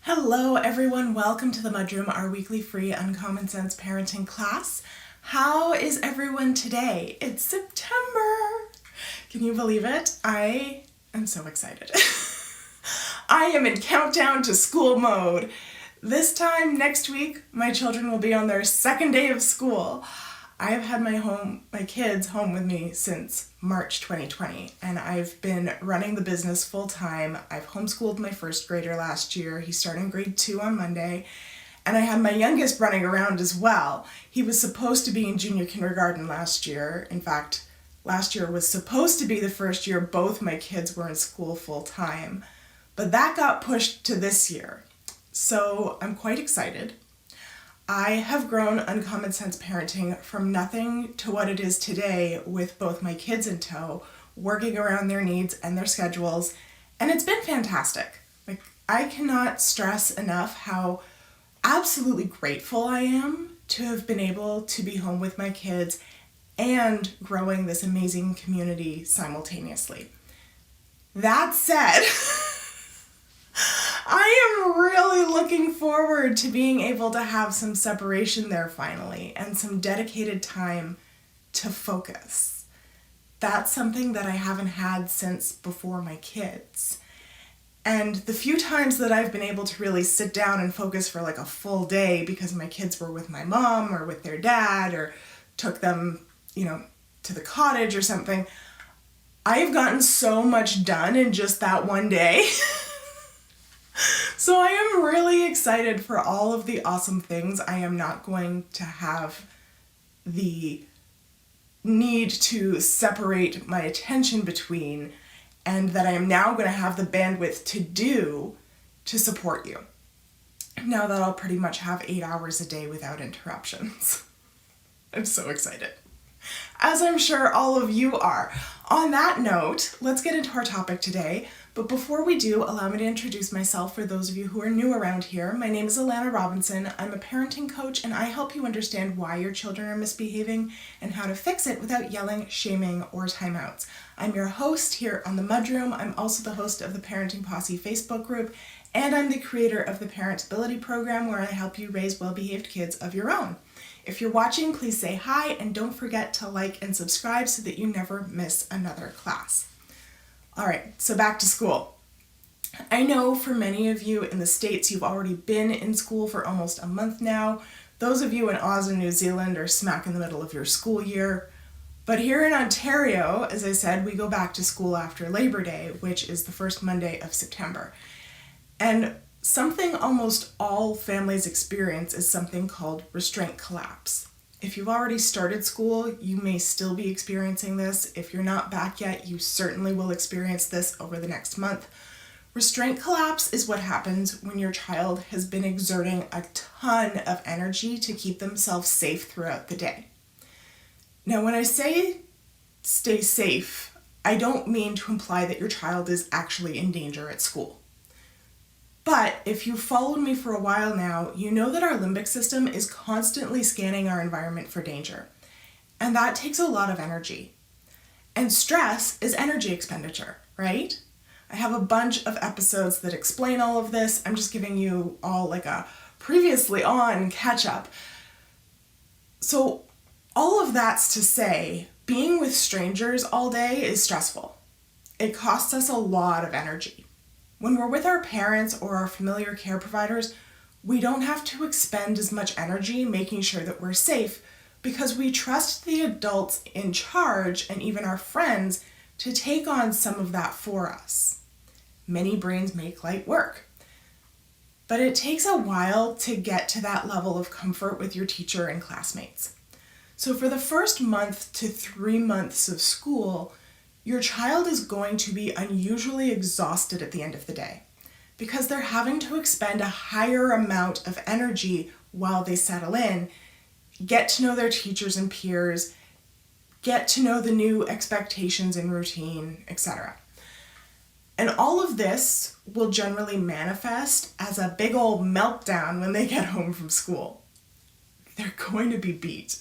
Hello everyone, welcome to the MudRoom, our weekly free Uncommon Sense parenting class. How is everyone today? It's September! Can you believe it? I am so excited. I am in countdown to school mode. This time next week, my children will be on their second day of school. I have had my kids home with me since March 2020, and I've been running the business full time. I've homeschooled my first grader last year. He's starting grade 2 on Monday, and I had my youngest running around as well. He was supposed to be in junior kindergarten last year. In fact, last year was supposed to be the first year both my kids were in school full time, but that got pushed to this year. So I'm quite excited. I have grown Uncommon Sense parenting from nothing to what it is today with both my kids in tow, working around their needs and their schedules, and it's been fantastic. I cannot stress enough how absolutely grateful I am to have been able to be home with my kids and growing this amazing community simultaneously. That said, I am really looking forward to being able to have some separation there finally and some dedicated time to focus. That's something that I haven't had since before my kids. And the few times that I've been able to really sit down and focus for like a full day because my kids were with my mom or with their dad or took them, to the cottage or something, I've gotten so much done in just that one day. So I am really excited for all of the awesome things I am not going to have the need to separate my attention between, and that I am now going to have the bandwidth to do to support you. Now that I'll pretty much have 8 hours a day without interruptions. I'm so excited. As I'm sure all of you are. On that note, let's get into our topic today. But before we do, allow me to introduce myself for those of you who are new around here. My name is Allana Robinson. I'm a parenting coach, and I help you understand why your children are misbehaving and how to fix it without yelling, shaming, or timeouts. I'm your host here on the MudRoom. I'm also the host of the Parenting Posse Facebook group, and I'm the creator of the Parentability program, where I help you raise well-behaved kids of your own. If you're watching, please say hi, and don't forget to like and subscribe so that you never miss another class. All right, so back to school. I know for many of you in the States, you've already been in school for almost a month now. Those of you in Oz and New Zealand are smack in the middle of your school year. But here in Ontario, as I said, we go back to school after Labor Day, which is the first Monday of September. And something almost all families experience is something called restraint collapse. If you've already started school, you may still be experiencing this. If you're not back yet, you certainly will experience this over the next month. Restraint collapse is what happens when your child has been exerting a ton of energy to keep themselves safe throughout the day. Now, when I say stay safe, I don't mean to imply that your child is actually in danger at school. But if you've followed me for a while now, you know that our limbic system is constantly scanning our environment for danger. And that takes a lot of energy. And stress is energy expenditure, right? I have a bunch of episodes that explain all of this. I'm just giving you all like a previously on catch up. So all of that's to say, being with strangers all day is stressful. It costs us a lot of energy. When we're with our parents or our familiar care providers, we don't have to expend as much energy making sure that we're safe because we trust the adults in charge and even our friends to take on some of that for us. Many brains make light work. But it takes a while to get to that level of comfort with your teacher and classmates. So for the first month to 3 months of school, your child is going to be unusually exhausted at the end of the day because they're having to expend a higher amount of energy while they settle in, get to know their teachers and peers, get to know the new expectations and routine, etc. And all of this will generally manifest as a big old meltdown when they get home from school. They're going to be beat.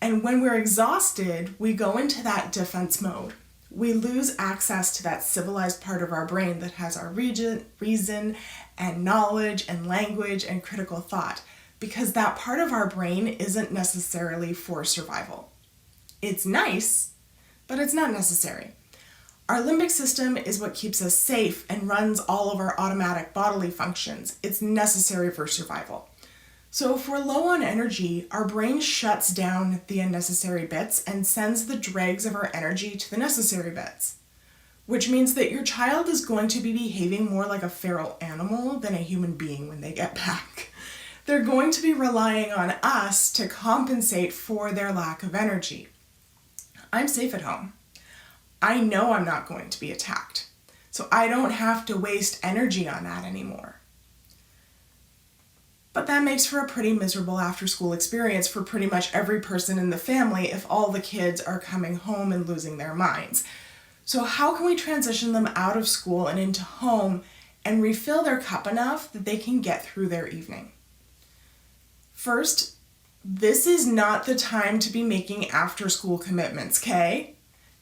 And when we're exhausted, we go into that defense mode. we lose access to that civilized part of our brain that has our reason and knowledge and language and critical thought, because that part of our brain isn't necessarily for survival. It's nice, but it's not necessary. Our limbic system is what keeps us safe and runs all of our automatic bodily functions. It's necessary for survival. So if we're low on energy, our brain shuts down the unnecessary bits and sends the dregs of our energy to the necessary bits, which means that your child is going to be behaving more like a feral animal than a human being when they get back. They're going to be relying on us to compensate for their lack of energy. I'm safe at home. I know I'm not going to be attacked, so I don't have to waste energy on that anymore. But that makes for a pretty miserable after-school experience for pretty much every person in the family if all the kids are coming home and losing their minds. So how can we transition them out of school and into home and refill their cup enough that they can get through their evening? First, this is not the time to be making after-school commitments, okay?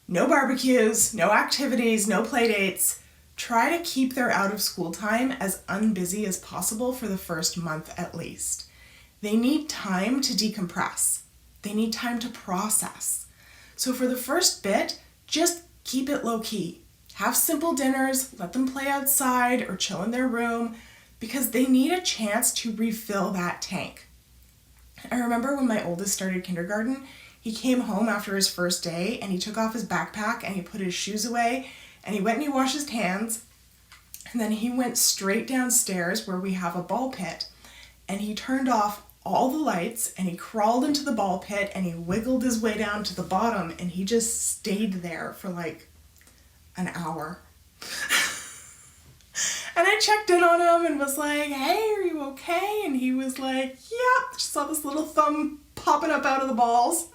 No barbecues, no activities, no play dates. Try to keep their out-of-school time as unbusy as possible for the first month at least. They need time to decompress. They need time to process. So for the first bit, just keep it low-key. Have simple dinners, let them play outside or chill in their room, because they need a chance to refill that tank. I remember when my oldest started kindergarten, he came home after his first day and he took off his backpack and he put his shoes away and he went and he washed his hands, and then he went straight downstairs where we have a ball pit, and he turned off all the lights and he crawled into the ball pit and he wiggled his way down to the bottom and he just stayed there for like an hour. And I checked in on him and was like, hey, are you okay? And he was like, yeah, just saw this little thumb popping up out of the balls.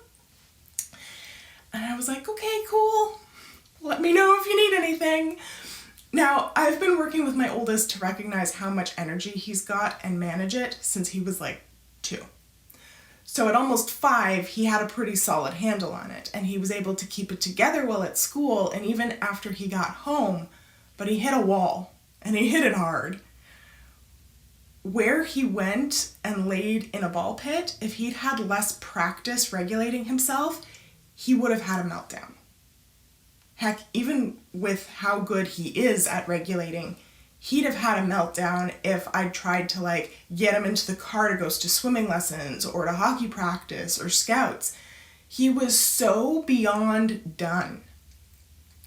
And I was like, okay, cool. Let me know if you need anything. Now, I've been working with my oldest to recognize how much energy he's got and manage it since he was like 2. So at almost 5, he had a pretty solid handle on it, and he was able to keep it together while at school and even after he got home, but he hit a wall, and he hit it hard. Where he went and laid in a ball pit, if he'd had less practice regulating himself, he would have had a meltdown. Heck, even with how good he is at regulating, he'd have had a meltdown if I'd tried to get him into the car to go to swimming lessons or to hockey practice or scouts. He was so beyond done.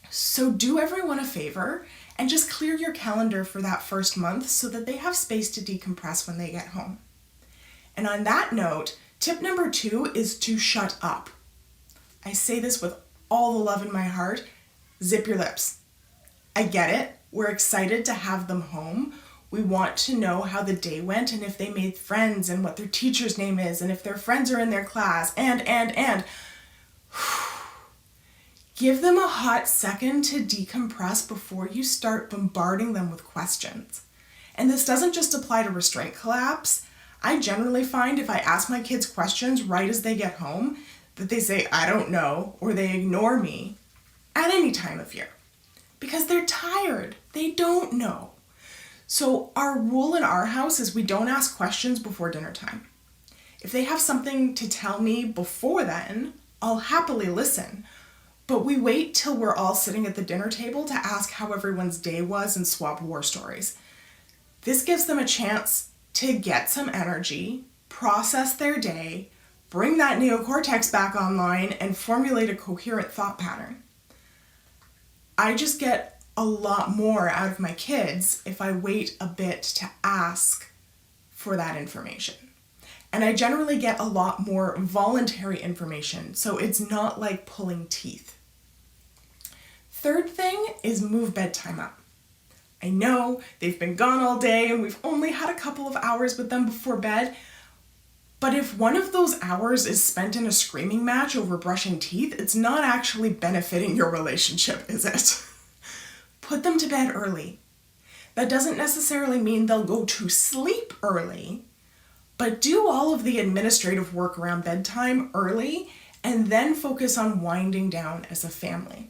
So do everyone a favor and just clear your calendar for that first month so that they have space to decompress when they get home. And on that note, tip number 2 is to shut up. I say this with all the love in my heart. Zip your lips. I get it. We're excited to have them home. We want to know how the day went and if they made friends and what their teacher's name is and if their friends are in their class and. Give them a hot second to decompress before you start bombarding them with questions. And this doesn't just apply to restraint collapse. I generally find if I ask my kids questions right as they get home, that they say, I don't know, or they ignore me at any time of year. Because they're tired. They don't know. So our rule in our house is we don't ask questions before dinner time. If they have something to tell me before then, I'll happily listen. But we wait till we're all sitting at the dinner table to ask how everyone's day was and swap war stories. This gives them a chance to get some energy, process their day, bring that neocortex back online, and formulate a coherent thought pattern. I just get a lot more out of my kids if I wait a bit to ask for that information. And I generally get a lot more voluntary information, so it's not like pulling teeth. Third thing is move bedtime up. I know they've been gone all day and we've only had a couple of hours with them before bed, but if one of those hours is spent in a screaming match over brushing teeth, it's not actually benefiting your relationship, is it? Put them to bed early. That doesn't necessarily mean they'll go to sleep early, but do all of the administrative work around bedtime early and then focus on winding down as a family.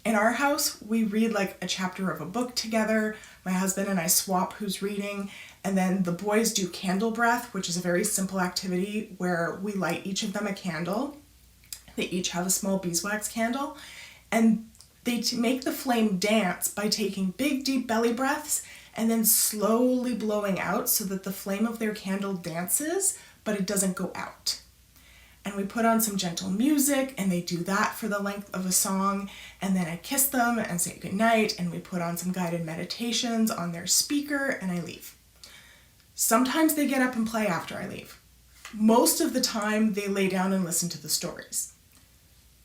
In our house, we read like a chapter of a book together. My husband and I swap who's reading, and then the boys do candle breath, which is a very simple activity where we light each of them a candle. They each have a small beeswax candle, and they make the flame dance by taking big, deep belly breaths and then slowly blowing out so that the flame of their candle dances, but it doesn't go out. And we put on some gentle music, and they do that for the length of a song, and then I kiss them and say goodnight, and we put on some guided meditations on their speaker, and I leave. Sometimes they get up and play after I leave. Most of the time, they lay down and listen to the stories.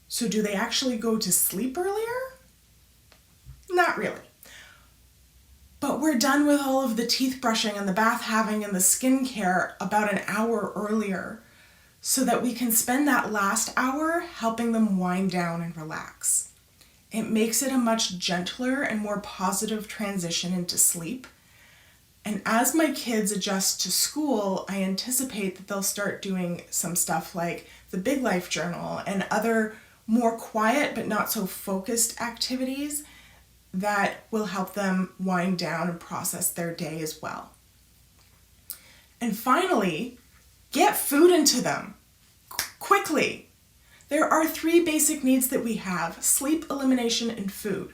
So do they actually go to sleep earlier? Not really. But we're done with all of the teeth brushing and the bath having and the skincare about an hour earlier, so that we can spend that last hour helping them wind down and relax. It makes it a much gentler and more positive transition into sleep. And as my kids adjust to school, I anticipate that they'll start doing some stuff like the Big Life Journal and other more quiet but not so focused activities that will help them wind down and process their day as well. And finally, get food into them quickly. There are 3 basic needs that we have: sleep, elimination, and food.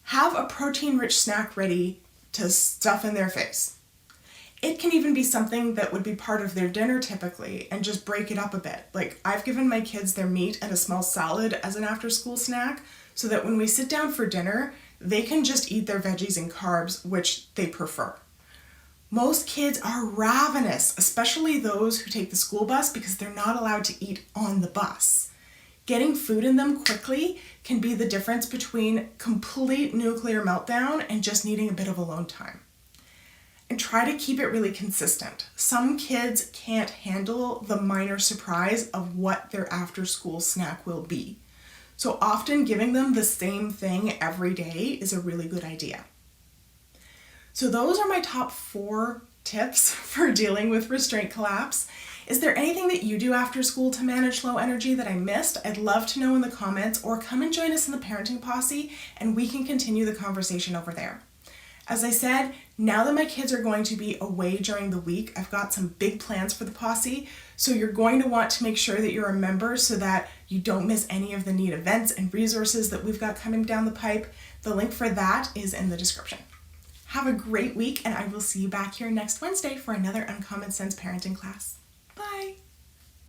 Have a protein-rich snack ready to stuff in their face. It can even be something that would be part of their dinner typically, and just break it up a bit. Like, I've given my kids their meat and a small salad as an after-school snack, so that when we sit down for dinner, they can just eat their veggies and carbs, which they prefer. Most kids are ravenous, especially those who take the school bus, because they're not allowed to eat on the bus. Getting food in them quickly can be the difference between complete nuclear meltdown and just needing a bit of alone time. And try to keep it really consistent. Some kids can't handle the minor surprise of what their after-school snack will be. So often giving them the same thing every day is a really good idea. So those are my top 4 tips for dealing with restraint collapse. Is there anything that you do after school to manage low energy that I missed? I'd love to know in the comments, or come and join us in the Parenting Posse and we can continue the conversation over there. As I said, now that my kids are going to be away during the week, I've got some big plans for the Posse, so you're going to want to make sure that you're a member so that you don't miss any of the neat events and resources that we've got coming down the pipe. The link for that is in the description. Have a great week, and I will see you back here next Wednesday for another Uncommon Sense parenting class.